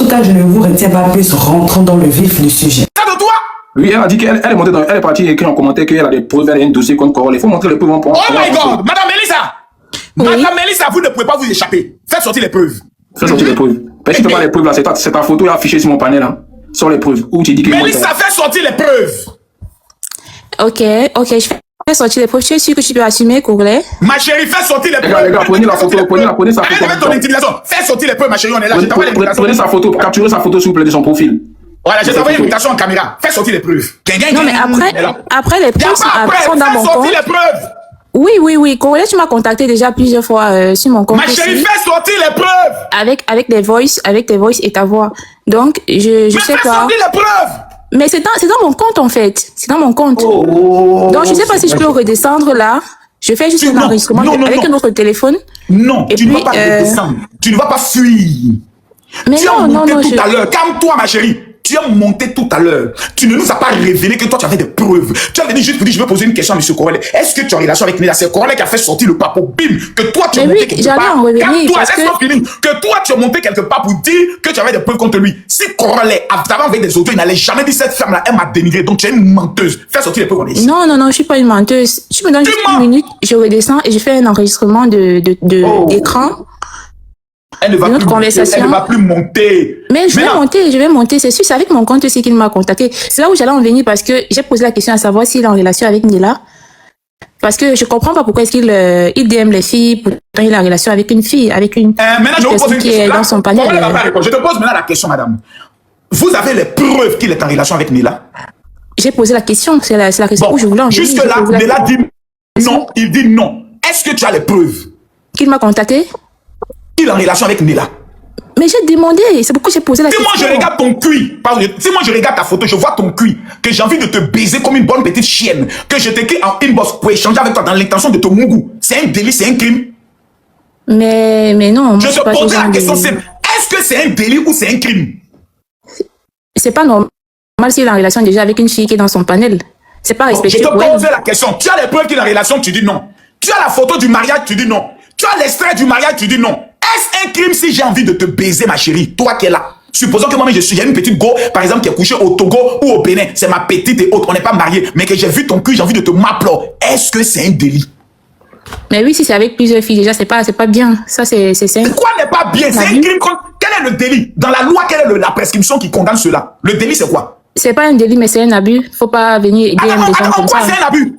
tout cas, je ne vous retiens pas plus, rentrons dans le vif du sujet. Ça de toi? Oui, elle a dit qu'elle est montée dans, elle est partie écrire en commentaire qu'elle a des preuves, elle a un dossier contre Corol. Il faut montrer les preuves en point. Oh my God! Madame Mélissa! Oui. Madame Mélissa, vous ne pouvez pas vous échapper. Faites sortir les preuves. Fais sortir les preuves. Si tu fais pas les preuves là, c'est ta photo affichée sur mon panel là. Sors les preuves. Où tu dis que. Mélissa, fais sortir les preuves. Ok, je fais sortir les preuves. Tu es sûr que tu peux assumer, Courlet? Ma chérie, fais sortir les preuves. Les gars, prenez la photo, prenez sa photo. Arrête ton intimidation. Fais sortir les preuves, ma chérie, on est là. Prenez sa photo, capturez sa photo s'il vous plaît de son profil. Voilà, je t'envoie une invitation en caméra. Fais sortir les preuves. Non, mais après les preuves sont dans mon compte. Fais sortir les preuves. Oui. Courlet, tu m'as contacté déjà plusieurs fois sur mon compte. Ma chérie, fais sortir les preuves. Avec des voices et ta voix. Donc, je sais fais pas. sortir les preuves. Mais c'est dans mon compte, en fait. C'est dans mon compte. Donc, je sais pas si je peux redescendre là. Je fais juste un enregistrement avec un autre téléphone. Non, et tu puis, ne vas pas redescendre. Tu ne vas pas fuir. Mais tu non, as monté tout je... à l'heure. Calme-toi, ma chérie. Tu as monté tout à l'heure. Tu ne nous as pas révélé que toi, tu avais des preuves. Tu as venu juste pour dire, je veux poser une question à M. Corollet. Est-ce que tu as une relation avec Nila? C'est Corollet qui a fait sortir le papo. Bim. Que toi, tu as monté quelque part. Calme-toi, laisse-moi finir. Que toi, tu as monté quelque part pour dire que tu avais des preuves contre lui. Si Corollet avait envoyé des audios, il n'allait jamais dire cette femme-là, elle m'a dénigré. Donc, tu es une menteuse. Fais sortir les preuves, on est ici. Non, je suis pas une menteuse. Tu me donnes juste une minute, je redescends et je fais un enregistrement d'écran. Elle ne va plus monter. Elle ne va plus monter. Mais je vais monter, c'est sûr, c'est avec mon compte aussi qu'il m'a contacté. C'est là où j'allais en venir parce que j'ai posé la question à savoir s'il est en relation avec Nila. Parce que je comprends pas pourquoi est-ce qu'il DM les filles, pourtant il a en relation avec une fille, maintenant, je vous pose une qui question. est dans son panel. Je te pose maintenant la question, madame. Vous avez les preuves qu'il est en relation avec Nila? J'ai posé la question, c'est la question où je voulais en venir. Jusque là, Nila dit non, il dit non. Est-ce que tu as les preuves qu'il m'a contacté? Il est en relation avec Nila. Mais j'ai demandé, c'est pourquoi j'ai posé la question. Si moi je regarde ton cuit, si moi je regarde ta photo, je vois ton cuit, que j'ai envie de te baiser comme une bonne petite chienne, que je t'écris en inbox pour échanger avec toi dans l'intention de te mougou, c'est un délit, c'est un crime? Mais non. Je te pose la question simple. Est-ce que c'est un délit ou c'est un crime? C'est pas normal s'il est en relation déjà avec une fille qui est dans son panel. C'est pas respectueux. Je te pose la question. Tu as les preuves qu'il est en relation, tu dis non. Tu as la photo du mariage, tu dis non. Tu as l'extrait du mariage, tu dis non. Est-ce un crime si j'ai envie de te baiser, ma chérie, toi qui es là? Supposons que moi-même il y a une petite go, par exemple, qui est couchée au Togo ou au Bénin, c'est ma petite et autre, on n'est pas mariés, mais que j'ai vu ton cul, j'ai envie de te m'applaudir. Est-ce que c'est un délit? Mais oui, si c'est avec plusieurs filles, déjà, c'est pas bien. Ça, c'est quoi n'est pas bien? C'est un crime. Quel est le délit? Dans la loi, quelle est la prescription qui condamne cela? Le délit, c'est quoi? C'est pas un délit, mais c'est un abus. Faut pas venir aider des gens comme ça. C'est un abus?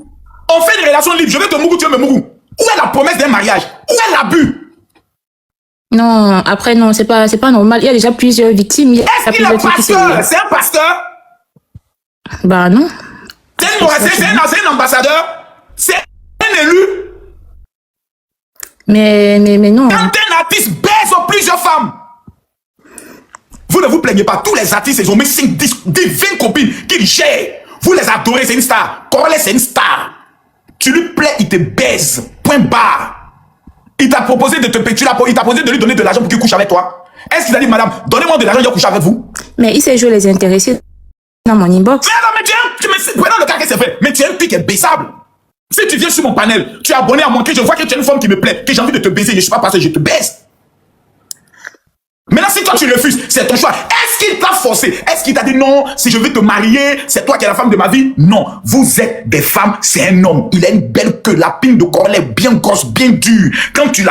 On fait une relation libre, je vais te mougou, tu veux me mougou. Où est la promesse d'un mariage? Où est l'abus? Non, après, non, c'est pas normal. Il y a déjà plusieurs victimes. Est-ce qu'il est pasteur? C'est un pasteur? Bah non. C'est un ambassadeur? C'est un élu? Mais non. Quand un artiste baise plusieurs femmes, vous ne vous plaignez pas. Tous les artistes, ils ont mis 5, 10, 20 copines qu'ils gèrent. Vous les adorez, c'est une star. Corollet, c'est une star. Tu lui plais, il te baise. Point barre. Il t'a proposé de te payer, il t'a proposé de lui donner de l'argent pour qu'il couche avec toi. Est-ce qu'il a dit, madame, donnez-moi de l'argent, je vais coucher avec vous? Mais il sait jouer les intéressés dans mon inbox. Mais prenons le cas que c'est vrai. Mais tu es un truc qui est baisable. Si tu viens sur mon panel, tu es abonné à moi, que je vois que tu es une femme qui me plaît, que j'ai envie de te baiser, je ne suis pas passé, je te baise. Maintenant, si toi tu refuses, c'est ton choix. Est-ce qu'il t'a forcé? Est-ce qu'il t'a dit non, si je veux te marier, c'est toi qui es la femme de ma vie? Non, vous êtes des femmes, c'est un homme. Il a une belle queue, la pine de Corollet, bien grosse, bien dure. Quand il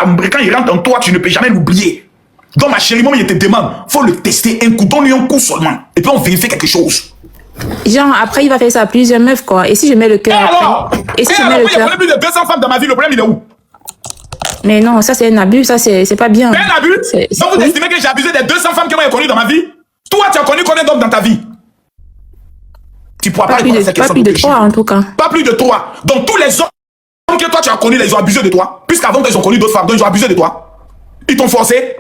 rentre en toi, tu ne peux jamais l'oublier. Donc ma chérie, moi, il te demande, faut le tester un coup, donne-lui un coup seulement. Et puis on vérifie quelque chose. Genre, après, il va faire ça à plusieurs meufs, quoi. Et si je mets le cœur après? Et si je mets le cœur? Il y a plus de 200 femmes dans ma vie, le problème, il est où? Mais non, ça c'est un abus, ça c'est pas bien. C'est un abus? Donc vous estimez que j'ai abusé des 200 femmes que moi j'ai connues dans ma vie? Toi, tu as connu combien d'hommes dans ta vie? Tu pourras pas répondre à cette question. Pas plus de 3 en tout cas. Pas plus de 3. Donc tous les hommes que toi tu as connus, ils ont abusé de toi. Puisqu'avant ils ont connu d'autres femmes, donc ils ont abusé de toi. Ils t'ont forcé.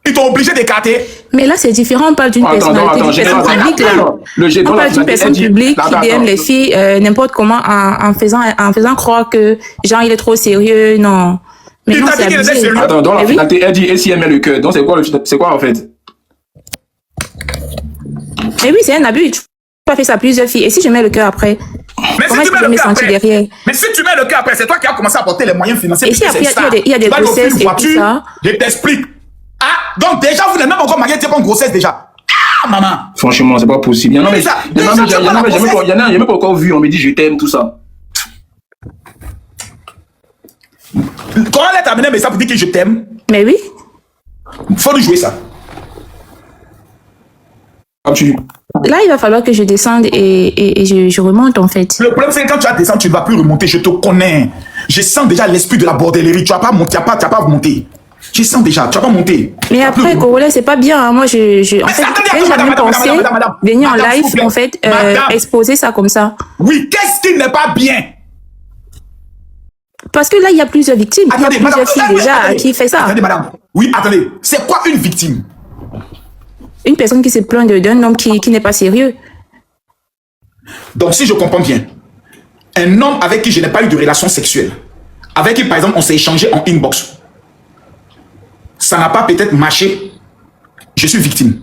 Ils t'ont obligé d'écarter. Mais là c'est différent, on parle d'une personnalité, d'une personne publique là. On parle d'une personne publique qui DM les filles n'importe comment en faisant croire que genre il est trop sérieux, non. Mais non, c'est abusé. Attends, dans la finalité, elle dit, et si elle met le cœur, donc c'est quoi en fait? Mais oui, c'est un abus. Tu peux pas faire ça à plusieurs filles. Et si je mets le cœur après? Mais comment si tu mets le cœur après, derrière? mais si tu mets le cœur après, c'est toi qui as commencé à apporter les moyens financiers. Et si après, il y a des grossesses et tout ça? Je t'explique. Ah, donc déjà, vous n'êtes même encore marié, tu n'es pas en grossesse déjà. Ah, maman. Franchement, c'est pas possible. Il y en a même pas encore vu, on me dit je t'aime, tout ça. Quand elle t'a amené un message pour dire que je t'aime. Mais oui. Faut nous jouer ça. Là, il va falloir que je descende et je remonte en fait. Le problème, c'est que quand tu vas descendre, tu ne vas plus remonter. Je te connais. Je sens déjà l'esprit de la bordellerie. Tu vas pas monter, tu vas pas monter. Je sens déjà, tu vas pas monter. Mais après, Corolla, c'est pas bien. Hein. Moi, en fait, j'avais pensé venir en live, en fait, exposer ça comme ça. Oui, qu'est-ce qui n'est pas bien? Parce que là, il y a plusieurs victimes. Attendez, il y a plusieurs filles déjà qui fait ça. Attendez, madame. Oui, attendez. C'est quoi une victime? Une personne qui se plaint d'un homme qui n'est pas sérieux. Donc, si je comprends bien, un homme avec qui je n'ai pas eu de relation sexuelle, avec qui, par exemple, on s'est échangé en inbox, ça n'a pas peut-être marché, je suis victime.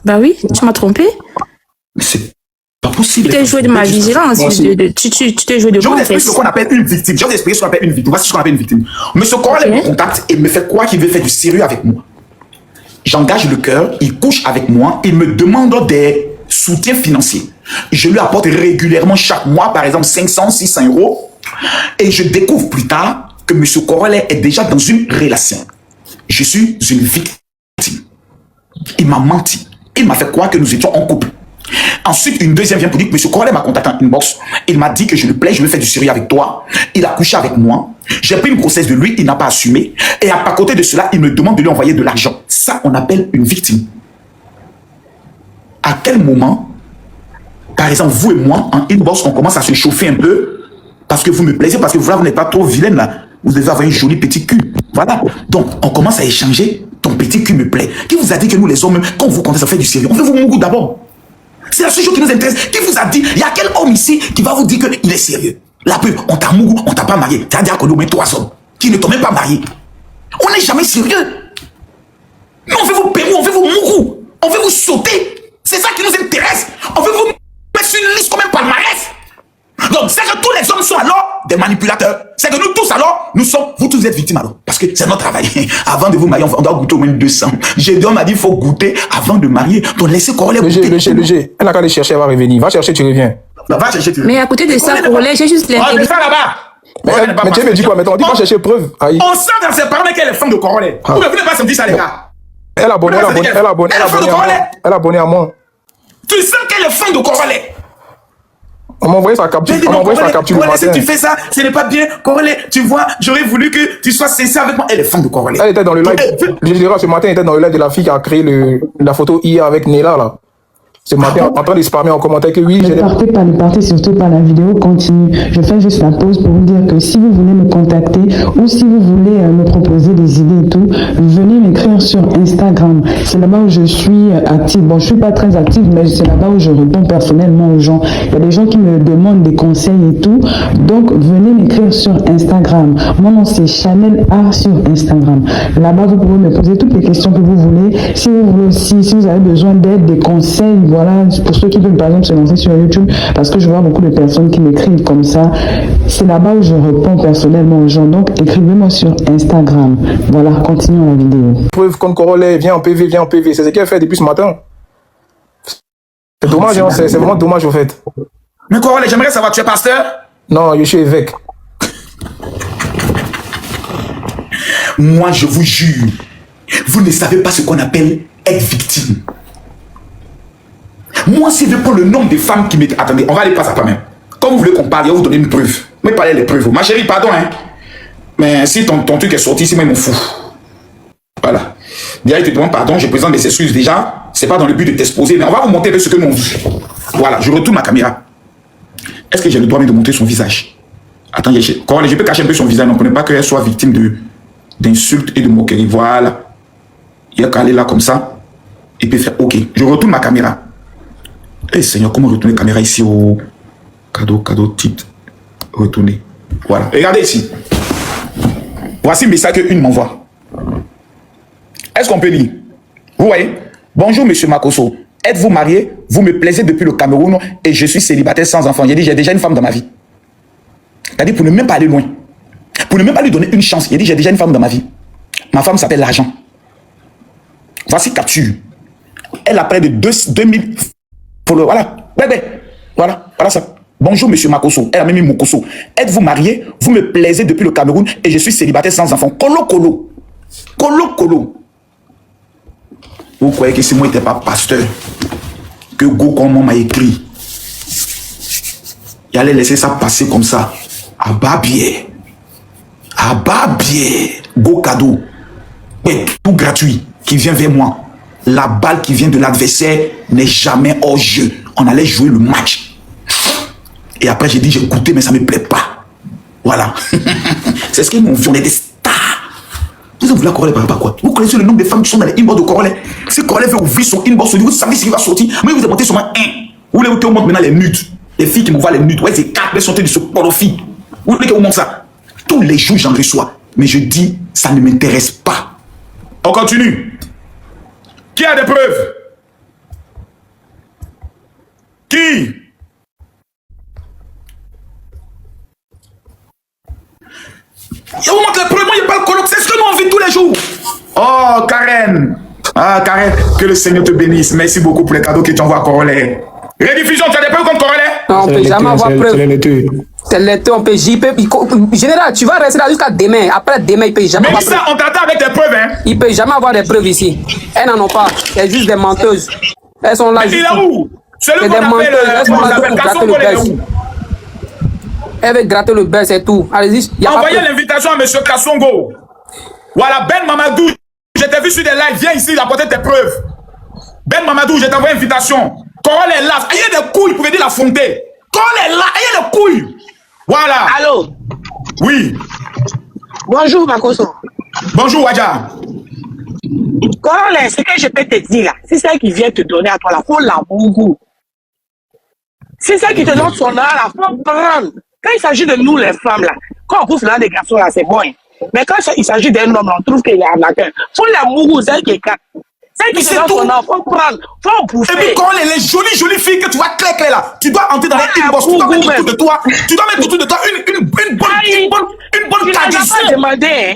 Bah oui, tu m'as trompé. Mais c'est pas possible. Tu t'es joué de ma vigilance. Tu t'es joué de je moi. vous explique ce qu'on appelle une victime. Je vais vous expliquer ce qu'on appelle une victime. Voici ce qu'on appelle une victime. Monsieur Corel me contacte et me fait quoi qu'il veut faire du sérieux avec moi. J'engage le cœur, il couche avec moi, il me demande des soutiens financiers. Je lui apporte régulièrement chaque mois, par exemple 500, 600 euros. Et je découvre plus tard que M. Corel est déjà dans une relation. Je suis une victime. Il m'a menti. Il m'a fait croire que nous étions en couple. Ensuite, une deuxième vient pour dire que M. Corel m'a contacté en inbox. Il m'a dit que je lui plais, je veux faire du sérieux avec toi. Il a couché avec moi. J'ai pris une grossesse de lui, il n'a pas assumé. Et à côté de cela, il me demande de lui envoyer de l'argent. Ça, on appelle une victime. À quel moment, par exemple, vous et moi, en inbox, on commence à se chauffer un peu parce que vous me plaisez, parce que vous n'êtes pas trop vilaine là. Vous devez avoir une jolie petite cul. Voilà. Donc, on commence à échanger. Ton petit cul me plaît. Qui vous a dit que nous, les hommes, quand on vous conteste à faire du sérieux, on veut vous mon goût d'abord. C'est la seule chose qui nous intéresse. Qui vous a dit, il y a quel homme ici qui va vous dire qu'il est sérieux? La preuve, on t'a mougou, on t'a pas marié. C'est-à-dire qu'on a au moins 3 hommes qui ne t'ont même pas marié. On n'est jamais sérieux. Mais on veut vous pérou, on veut vous mougou, on veut vous sauter. C'est ça qui nous intéresse. On veut vous mettre sur une liste comme un palmarès. Donc, c'est que tous les hommes sont alors des manipulateurs. C'est que nous tous alors, vous tous êtes victimes alors. Parce que c'est notre travail. Avant de vous marier, on doit goûter au moins 200. Gédéon m'a dit, il faut goûter avant de marier. Donc, laissez Corollet goûter. Le G. Elle n'a qu'à aller chercher, elle va revenir. Va chercher, tu reviens. Va chercher, tu reviens. Mais à côté de ça, Corollet, j'ai juste l'intelligence. On là-bas. Mais tu me dis quoi maintenant? On dit va chercher preuve. On sent dans ses parents qu'elle est femme de Corollet. Vous ne voulez pas sentir ça, les gars. Elle a abonné à moi. Tu sens qu'elle est femme de Corollet. On m'a envoyé sa capture. Corollet, si tu fais ça, ce n'est pas bien. Corollet, tu vois, j'aurais voulu que tu sois sincère avec moi. Elle est femme de Corollet. Elle était dans le live. Je dirais, ce matin, elle était dans le live de la fille qui a créé la photo IA avec Nela, là. Ce matin, en train de spammer en commentaire que oui, ne partez surtout pas, la vidéo continue. Je fais juste la pause pour vous dire que si vous voulez me contacter ou si vous voulez me proposer des idées et tout, venez m'écrire sur Instagram. C'est là-bas où je suis active. Bon, je suis pas très active, mais c'est là-bas où je réponds personnellement aux gens. Il y a des gens qui me demandent des conseils et tout. Donc, venez m'écrire sur Instagram. Mon nom, c'est Chanel A sur Instagram. Là-bas, vous pouvez me poser toutes les questions que vous voulez. Si vous voulez aussi, si vous avez besoin d'aide, des conseils, voilà, pour ceux qui veulent par exemple se lancer sur YouTube, parce que je vois beaucoup de personnes qui m'écrivent comme ça, c'est là-bas où je réponds personnellement aux gens. Donc écrivez-moi sur Instagram. Voilà, continuons la vidéo. Preuve contre Corollet, viens en PV. C'est ce qu'elle fait depuis ce matin. C'est dommage, hein, c'est vraiment dommage au fait. Mais Corollet, j'aimerais savoir, tu es pasteur? Non, je suis évêque. Moi, je vous jure, vous ne savez pas ce qu'on appelle être victime. Moi, si je prends le nombre de femmes qui m'étaient... Attendez, on va aller pas à pas même. Comme vous voulez qu'on parle, je vais vous donner une preuve. Mais parlez les preuves. Ma chérie, pardon, hein. Mais si ton truc est sorti, c'est moi, je m'en fous. Voilà. Déjà, il te demande pardon, je présente des excuses. Déjà, c'est pas dans le but de t'exposer, mais on va vous montrer ce que nous on vit. Voilà, je retourne ma caméra. Est-ce que j'ai le droit de montrer son visage? Attendez, je peux cacher un peu son visage, donc on ne pas qu'elle soit victime d'insultes et de moqueries. Voilà. Il y a qu'à aller là comme ça. Et puis faire OK. Je retourne ma caméra. Eh Seigneur, comment retourner la caméra ici au cadeau, titre, retourner. Voilà, regardez ici. Voici le message qu'une m'envoie. Est-ce qu'on peut lire? Vous voyez? Bonjour Monsieur Makosso. Êtes-vous marié? Vous me plaisez depuis le Cameroun et je suis célibataire sans enfant. J'ai dit, j'ai déjà une femme dans ma vie. C'est-à-dire pour ne même pas aller loin. Pour ne même pas lui donner une chance. Il dit, j'ai déjà une femme dans ma vie. Ma femme s'appelle l'argent. Voici capture. Elle a près de 2000 followers. Voilà. Voilà ça. Bonjour, monsieur Makoso. Elle a même mis Mokoso. Êtes-vous marié? Vous me plaisez depuis le Cameroun et je suis célibataire sans enfant. Colo. Vous croyez que si moi n'étais pas pasteur, que Go, comme m'a écrit, il allait laisser ça passer comme ça. Ababier. Go cadeau. Et tout gratuit qui vient vers moi. La balle qui vient de l'adversaire n'est jamais hors jeu. On allait jouer le match. Et après, j'ai dit, j'ai écouté, mais ça ne me plaît pas. Voilà. C'est ce qu'ils m'ont vu, on est des stars. Vous avez voulu la Corolle par rapport à quoi? Vous connaissez le nombre de femmes qui sont dans les inbox de Corolle? Si Corolle veut ouvrir son inbox, vous savez ce qui va sortir. Mais vous avez monté seulement un. Vous voulez que vous montre maintenant les nudes? Les filles qui m'envoient les nudes. Ouais, c'est 4 elles sont de ce porofie. Vous voulez que vous montre ça? Tous les jours, j'en reçois. Mais je dis, ça ne m'intéresse pas. On continue. Qui a des preuves? Qui? Je vous montre les preuves, moi il n'y a pas le colloque, c'est ce que nous on vit tous les jours. Oh Karen. Ah Karen, que le Seigneur te bénisse. Merci beaucoup pour les cadeaux que tu envoies à Corolle. Rediffusion, tu as des preuves contre Corolle? Non, on ne peut jamais avoir preuve. C'est l'été, on peut. Général, tu vas rester là jusqu'à demain. Après demain, il ne peut jamais avoir. Mais ça, on t'attend avec des preuves, hein? Il ne peut jamais avoir des preuves ici. Elles n'en ont pas. C'est juste des menteuses. Elles sont là. Il est où? C'est le des menteuses. Elles sont là pour gratter le buzz. Elle veut gratter le buzz, c'est tout. Allez-y. Envoyez l'invitation à M. Kassongo. Voilà, Ben Mamadou. Je t'ai vu sur des lives. Viens ici apporter tes preuves. Ben Mamadou, je t'envoie une invitation. Corolle est là. Ayez des couilles pour aider la fonter. Corolle est là. Ayez des couilles. Voilà. Allô? Oui. Bonjour, Makoso. Bonjour, Wadja. Corolle, ce que je peux te dire là, c'est ça qui vient te donner à toi là. Faut l'amour. C'est ça qui te donne son art là. Faut prendre. Quand il s'agit de nous, les femmes, là, quand on bouffe là des garçons, là, c'est bon. Hein. Mais quand il s'agit d'un homme, là, on trouve qu'il y a un accueil. Faut l'amour, c'est qui est quatre. C'est qui te donne son art, faut prendre, faut bouffer. Et puis quand les jolies filles que tu vois clair là, tu dois entrer dans les inbox, tu dois mettre autour de toi, une bonne tradition.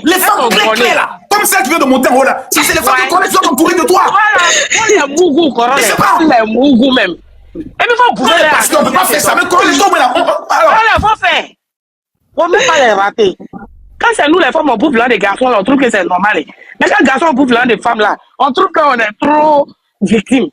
Les femmes clair là, comme celle qui vient de monter en haut là. Si c'est les femmes qui connaissent, tu dois t'entourer de toi. Voilà, faut l'amour, Corolle. Faut l'amour même. Et puis, faut bouffer là. Parce qu'on ne peut pas faire ça, mais quand les hommes là, voilà, faut faire. Faut même pas les rater. Quand c'est nous les femmes, on bouffe là des garçons, là, on trouve que c'est normal. Mais quand les garçons bouffe là des femmes là, on trouve qu'on est trop victimes.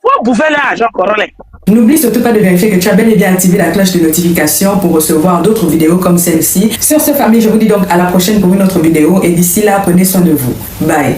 Faut bouffer là, Jean Corolle. N'oublie surtout pas de vérifier que tu as bel et bien activé la cloche de notification pour recevoir d'autres vidéos comme celle-ci. Sur ce, famille, je vous dis donc à la prochaine pour une autre vidéo et d'ici là, prenez soin de vous. Bye.